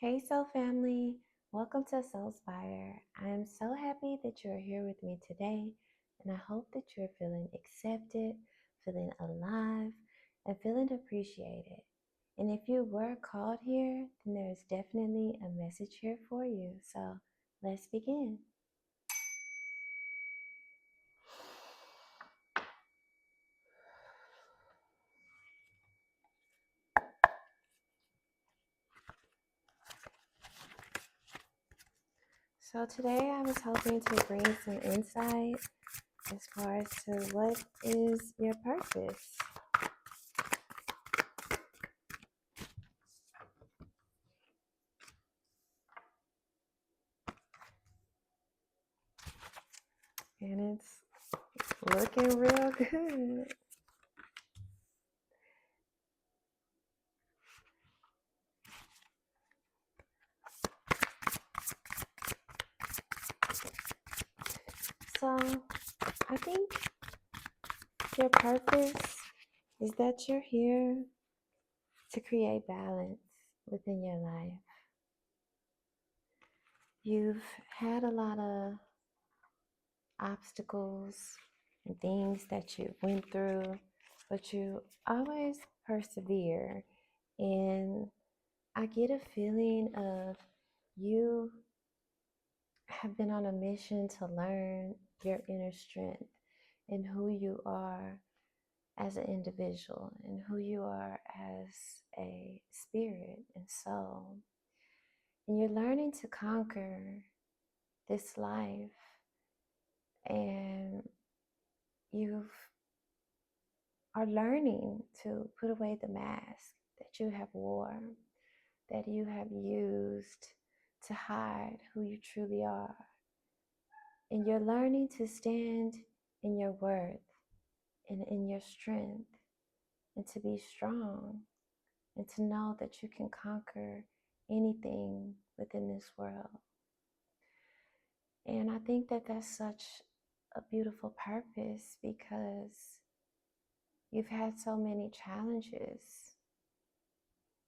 Hey, Soul family, welcome to Soulspire. I am so happy that you're here with me today, and I hope that you're feeling accepted, feeling alive, and feeling appreciated. And if you were called here, then there's definitely a message here for you. So let's begin. So today I was hoping to bring some insight as far as to what is your purpose. And it's looking real good. So I think your purpose is that you're here to create balance within your life. You've had a lot of obstacles and things that you went through, but you always persevere. And I get a feeling of you have been on a mission to learn your inner strength and who you are as an individual and who you are as a spirit and soul. And you're learning to conquer this life, and you are learning to put away the mask that you have worn, that you have used to hide who you truly are. And you're learning to stand in your worth and in your strength, and to be strong, and to know that you can conquer anything within this world. And I think that that's such a beautiful purpose, because you've had so many challenges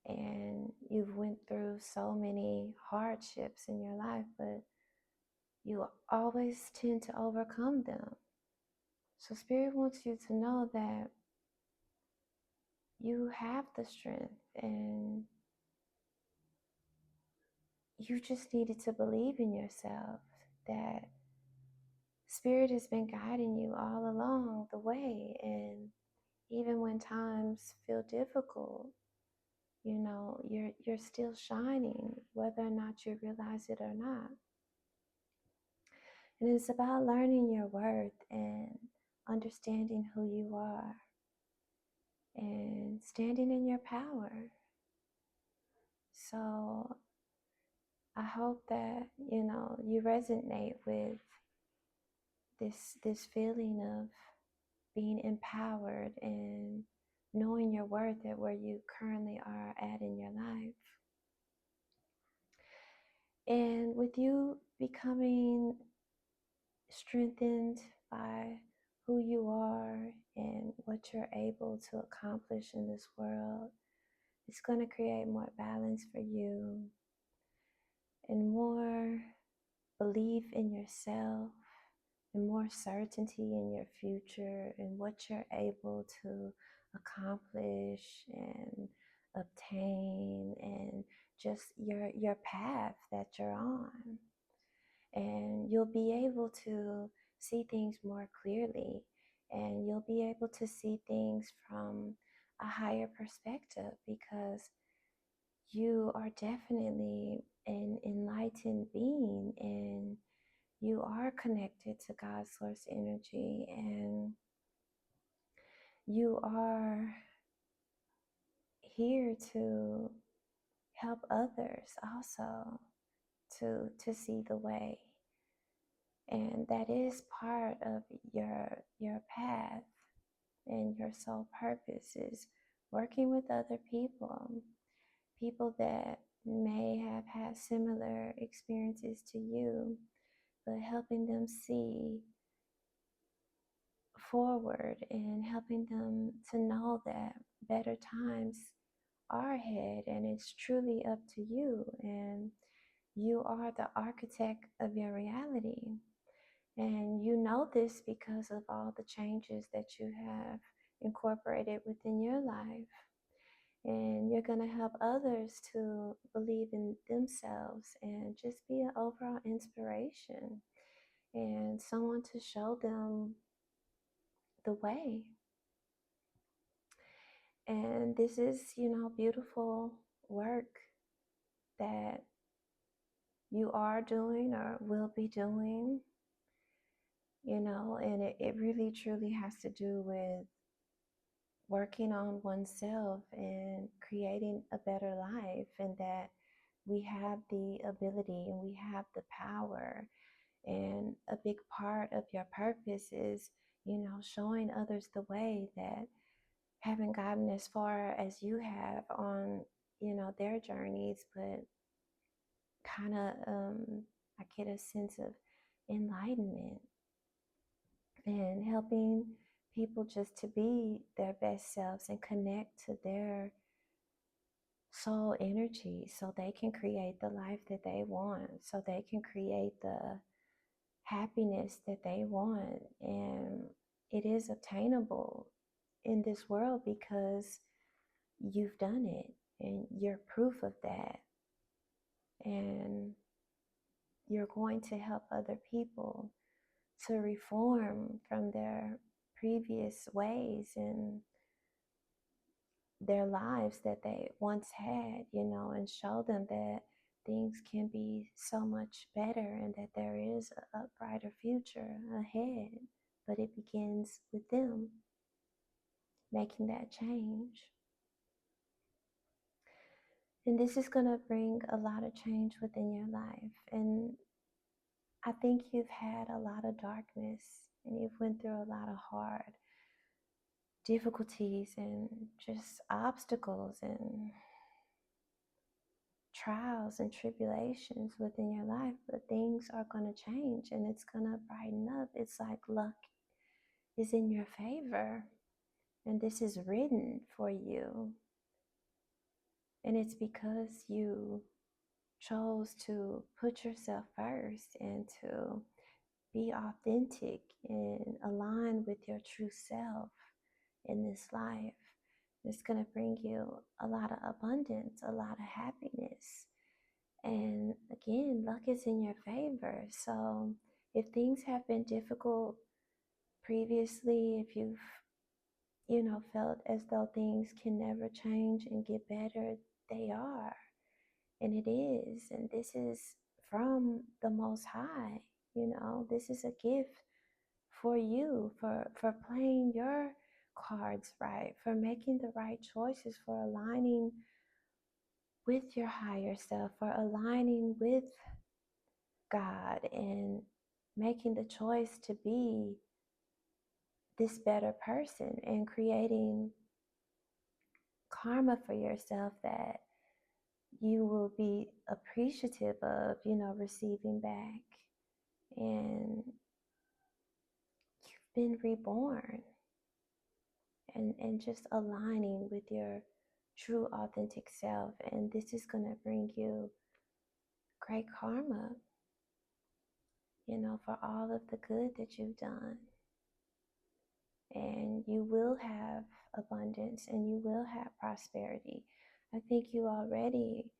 and you've went through so many hardships in your life, but you always tend to overcome them. So Spirit wants you to know that you have the strength, and you just needed to believe in yourself, that Spirit has been guiding you all along the way. And even when times feel difficult, you're still shining, whether or not you realize it or not. And it's about learning your worth and understanding who you are and standing in your power. So I hope that you resonate with this feeling of being empowered and knowing your worth at where you currently are at in your life. And with you becoming strengthened by who you are and what you're able to accomplish in this world, it's going to create more balance for you and more belief in yourself and more certainty in your future and what you're able to accomplish and obtain, and just your path that you're on. And you'll be able to see things more clearly, and you'll be able to see things from a higher perspective, because you are definitely an enlightened being, and you are connected to God's source energy, and you are here to help others also to see the way. And that is part of your path, and your soul purpose is working with other people that may have had similar experiences to you, but helping them see forward and helping them to know that better times are ahead, and it's truly up to you. And you are the architect of your reality. And you know this because of all the changes that you have incorporated within your life. And you're going to help others to believe in themselves and just be an overall inspiration and someone to show them the way. And this is, beautiful work that you are doing or will be doing, and it really truly has to do with working on oneself and creating a better life, and that we have the ability and we have the power. And a big part of your purpose is, showing others the way that haven't gotten as far as you have on, their journeys, but kind of, I get a sense of enlightenment and helping people just to be their best selves and connect to their soul energy so they can create the life that they want, so they can create the happiness that they want. And it is obtainable in this world because you've done it and you're proof of that. And you're going to help other people to reform from their previous ways and their lives that they once had, and show them that things can be so much better and that there is a brighter future ahead. But it begins with them making that change. And this is going to bring a lot of change within your life. And I think you've had a lot of darkness and you've went through a lot of hard difficulties and just obstacles and trials and tribulations within your life, but things are going to change and it's going to brighten up. It's like luck is in your favor, and this is written for you. And it's because you chose to put yourself first and to be authentic and align with your true self in this life. It's going to bring you a lot of abundance, a lot of happiness. And again, luck is in your favor. So if things have been difficult previously, if you've, felt as though things can never change and get better, they are. And it is. And this is from the Most High. This is a gift for you, for playing your cards right, for making the right choices, for aligning with your higher self, for aligning with God and making the choice to be this better person and creating karma for yourself that you will be appreciative of, receiving back. And you've been reborn, and just aligning with your true authentic self. And this is going to bring you great karma, for all of the good that you've done. And you will have abundance and you will have prosperity. I think you already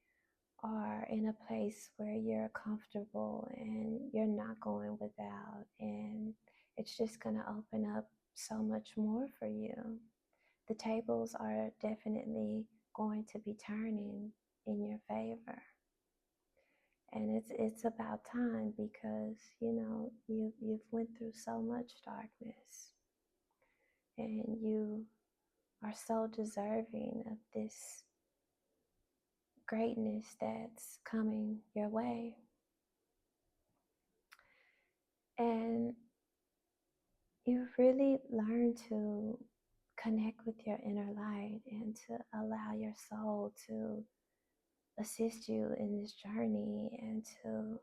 are in a place where you're comfortable and you're not going without, and it's just going to open up so much more for you. The tables are definitely going to be turning in your favor. And it's about time because you've went through so much darkness, and you are so deserving of this greatness that's coming your way. And you've really learned to connect with your inner light and to allow your soul to assist you in this journey and to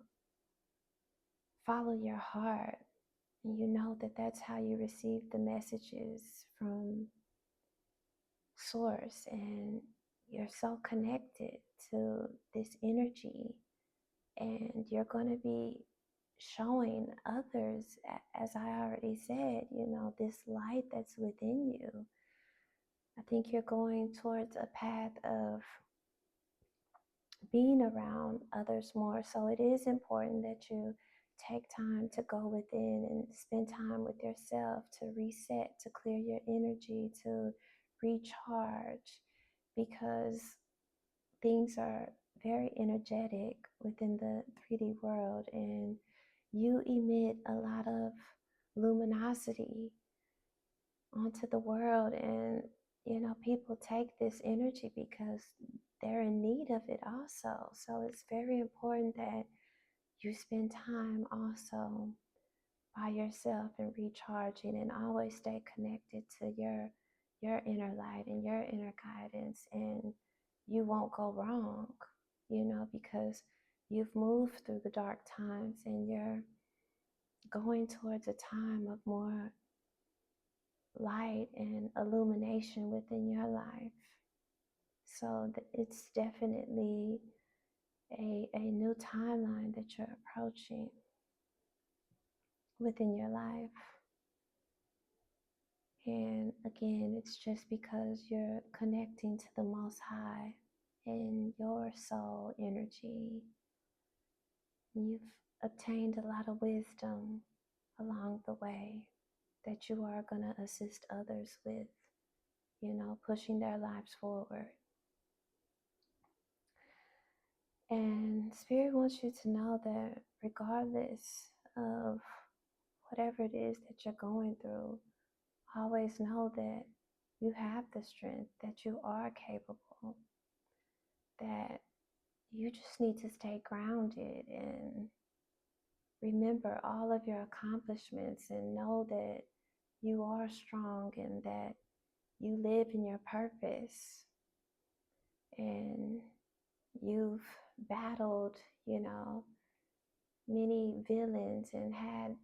follow your heart. And you know that that's how you receive the messages from Source. And you're so connected to this energy, and you're going to be showing others, as I already said, this light that's within you. I think you're going towards a path of being around others more. So it is important that you take time to go within and spend time with yourself to reset, to clear your energy, to recharge, because things are very energetic within the 3D world, and you emit a lot of luminosity onto the world. And people take this energy because they're in need of it also. So it's very important that you spend time also by yourself and recharging, and always stay connected to your inner light and your inner guidance, and you won't go wrong, because you've moved through the dark times, and you're going towards a time of more light and illumination within your life. So it's definitely a new timeline that you're approaching within your life. And again, it's just because you're connecting to the Most High in your soul energy. You've obtained a lot of wisdom along the way that you are going to assist others with, pushing their lives forward. And Spirit wants you to know that regardless of whatever it is that you're going through, always know that you have the strength, that you are capable, that you just need to stay grounded and remember all of your accomplishments, and know that you are strong and that you live in your purpose, and you've battled, many villains and had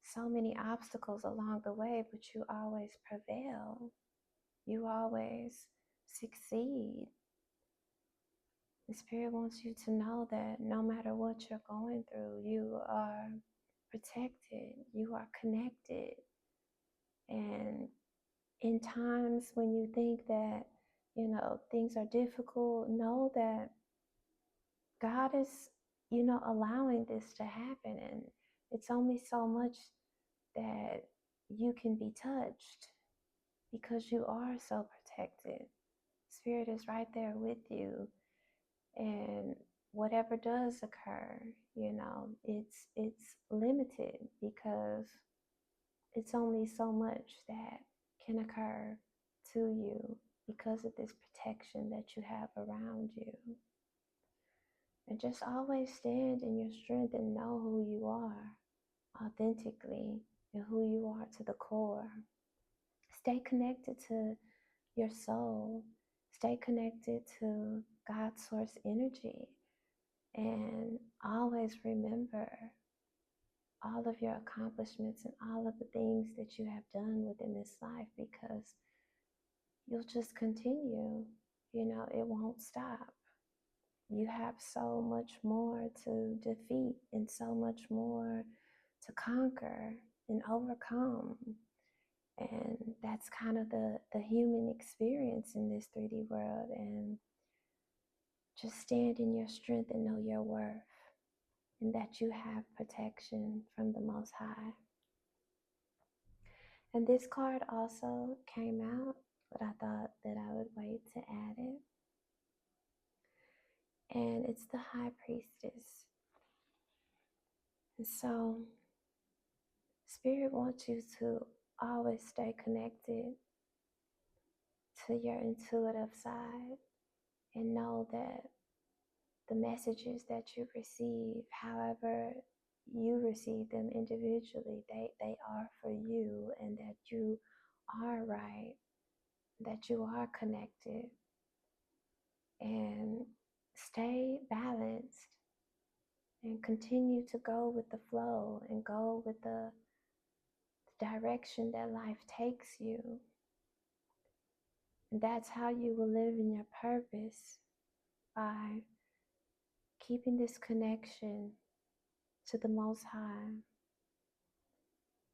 so many obstacles along the way, but you always prevail. You always succeed. The Spirit wants you to know that no matter what you're going through, you are protected, you are connected. And in times when you think that, things are difficult, know that God is, allowing this to happen. And it's only so much that you can be touched, because you are so protected. Spirit is right there with you. And whatever does occur, it's limited, because it's only so much that can occur to you because of this protection that you have around you. And just always stand in your strength and know who you are authentically, and who you are to the core. Stay connected to your soul. Stay connected to God's source energy. And always remember all of your accomplishments and all of the things that you have done within this life, because you'll just continue. It won't stop. You have so much more to defeat and so much more to conquer and overcome. And that's kind of the human experience in this 3D world. And just stand in your strength and know your worth, and that you have protection from the Most High. And this card also came out, but I thought that I would wait to add it. And it's the High Priestess. And so Spirit wants you to always stay connected to your intuitive side, and know that the messages that you receive, however you receive them individually, they are for you, and that you are right, that you are connected. And stay balanced and continue to go with the flow and go with the direction that life takes you. And that's how you will live in your purpose, by keeping this connection to the Most High,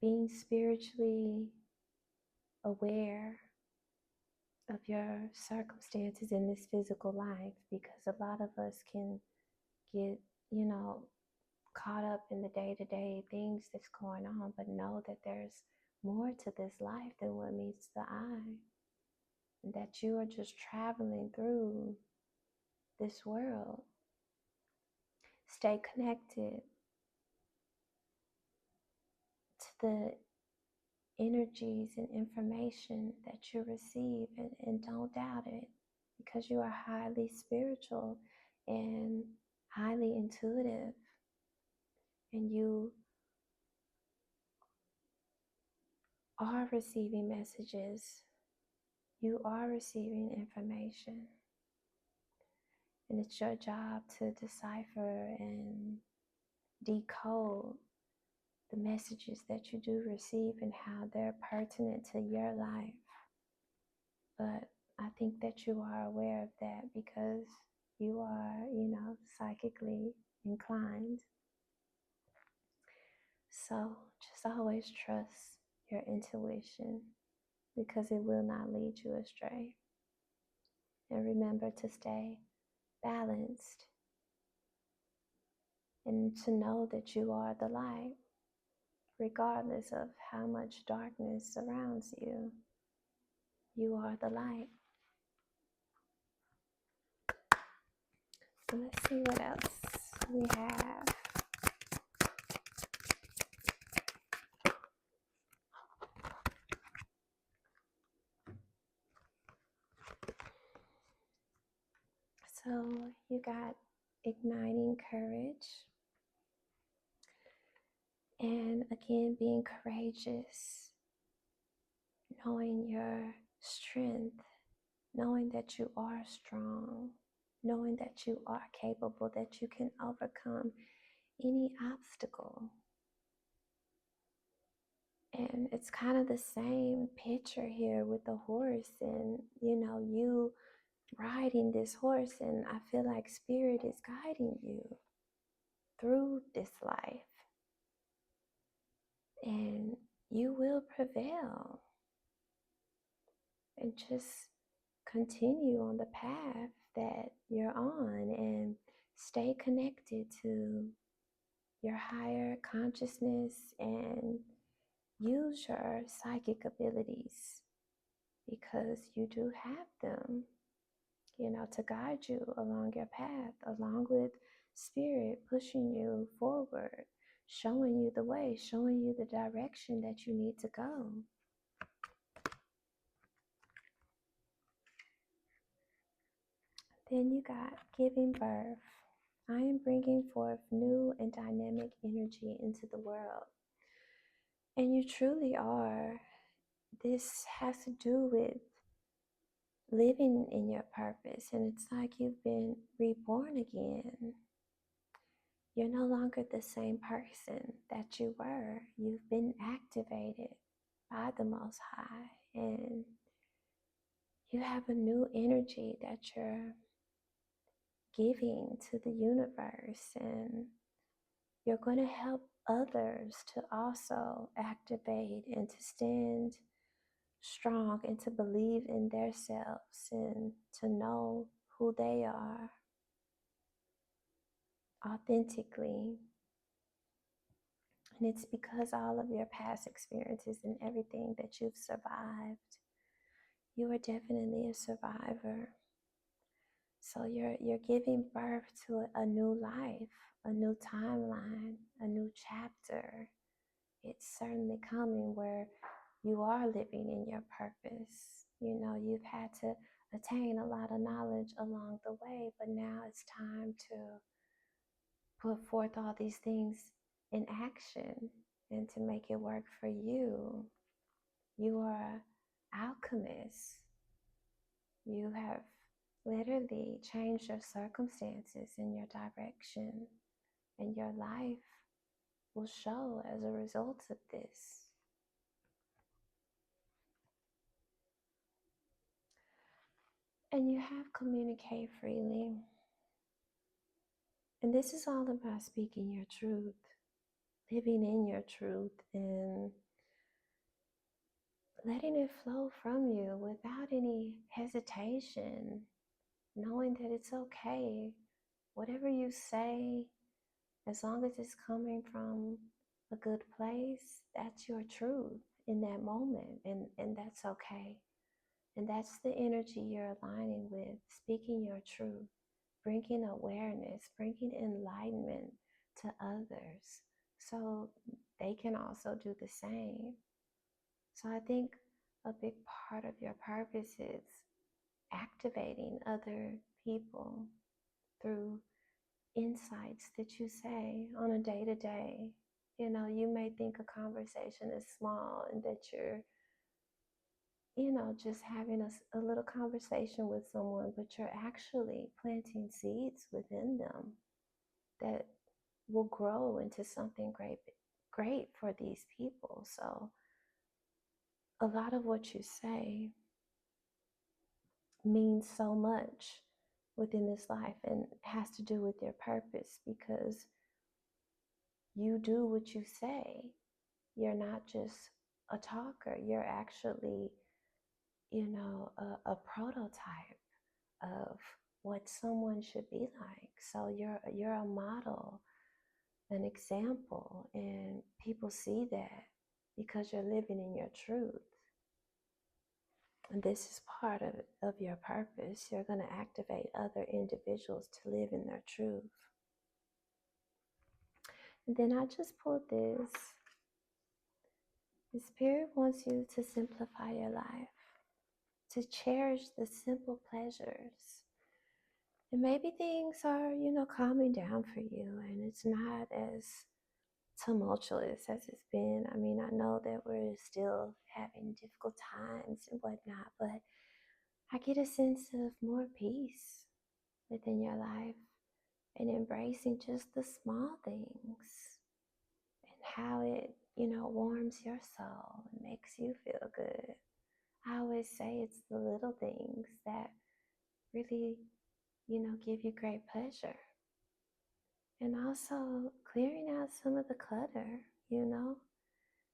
being spiritually aware of your circumstances in this physical life, because a lot of us can get, caught up in the day-to-day things that's going on, but know that there's more to this life than what meets the eye, and that you are just traveling through this world. Stay connected to the energies and information that you receive, and don't doubt it, because you are highly spiritual and highly intuitive, and you are receiving messages, you are receiving information, and it's your job to decipher and decode the messages that you do receive and how they're pertinent to your life. But I think that you are aware of that because you are, psychically inclined. So just always trust your intuition, because it will not lead you astray. And remember to stay balanced and to know that you are the light, regardless of how much darkness surrounds you. You are the light. So let's see what else we have. So you got igniting courage. And again, being courageous, knowing your strength, knowing that you are strong, knowing that you are capable, that you can overcome any obstacle. And it's kind of the same picture here with the horse, and you riding this horse, and I feel like Spirit is guiding you through this life, and you will prevail. And just continue on the path that you're on, and stay connected to your higher consciousness, and use your psychic abilities, because you do have them, to guide you along your path, along with Spirit pushing you forward, showing you the way, showing you the direction that you need to go. Then you got giving birth. I am bringing forth new and dynamic energy into the world. And you truly are. This has to do with living in your purpose. And it's like you've been reborn again. You're no longer the same person that you were. You've been activated by the Most High. And you have a new energy that you're giving to the universe, and you're going to help others to also activate and to stand strong and to believe in themselves and to know who they are authentically. And it's because all of your past experiences and everything that you've survived. You are definitely a survivor. So you're giving birth to a new life, a new timeline, a new chapter. It's certainly coming where you are living in your purpose. You've had to attain a lot of knowledge along the way, but now it's time to put forth all these things in action and to make it work for you. You are an alchemist. You have literally change your circumstances and your direction, and your life will show as a result of this. And you have communicate freely. And this is all about speaking your truth, living in your truth, and letting it flow from you without any hesitation, knowing that it's okay. Whatever you say, as long as it's coming from a good place, that's your truth in that moment, and that's okay. And that's the energy you're aligning with, speaking your truth, bringing awareness, bringing enlightenment to others so they can also do the same. So I think a big part of your purpose is activating other people through insights that you say on a day to day. You know, you may think a conversation is small and that you're, just having a little conversation with someone, but you're actually planting seeds within them that will grow into something great for these people. So a lot of what you say means so much within this life and has to do with your purpose, because you do what you say. You're not just a talker, you're actually, a prototype of what someone should be like. So you're a model, an example, and people see that because you're living in your truth. And this is part of your purpose. You're going to activate other individuals to live in their truth. And then I just pulled this. The Spirit wants you to simplify your life, to cherish the simple pleasures. And maybe things are, calming down for you and it's not as tumultuous as it's been. I mean, I know that we're still having difficult times and whatnot, but I get a sense of more peace within your life and embracing just the small things and how it, warms your soul and makes you feel good. I always say it's the little things that really, give you great pleasure. And also clearing out some of the clutter,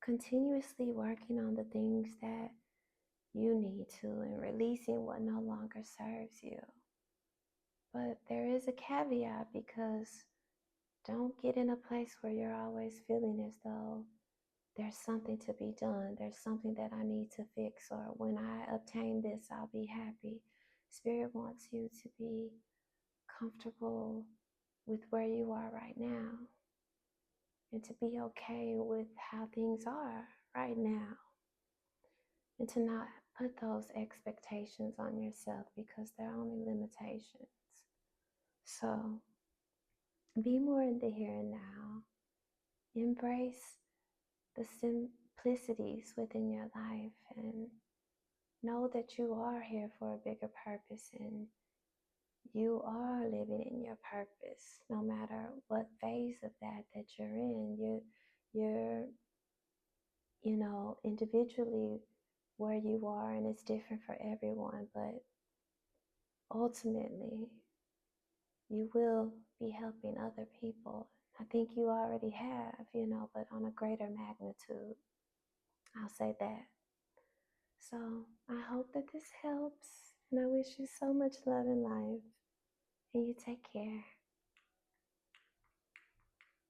continuously working on the things that you need to and releasing what no longer serves you. But there is a caveat, because don't get in a place where you're always feeling as though there's something to be done. There's something that I need to fix, or when I obtain this, I'll be happy. Spirit wants you to be comfortable with where you are right now and to be okay with how things are right now and to not put those expectations on yourself because they're only limitations. So be more in the here and now. Embrace the simplicities within your life and know that you are here for a bigger purpose and you are living in your purpose no matter what phase of that you're in. You're individually where you are, and it's different for everyone, but ultimately you will be helping other people. I think you already have, but on a greater magnitude. I'll say that. So I hope that this helps, and I wish you so much love in life, and you take care.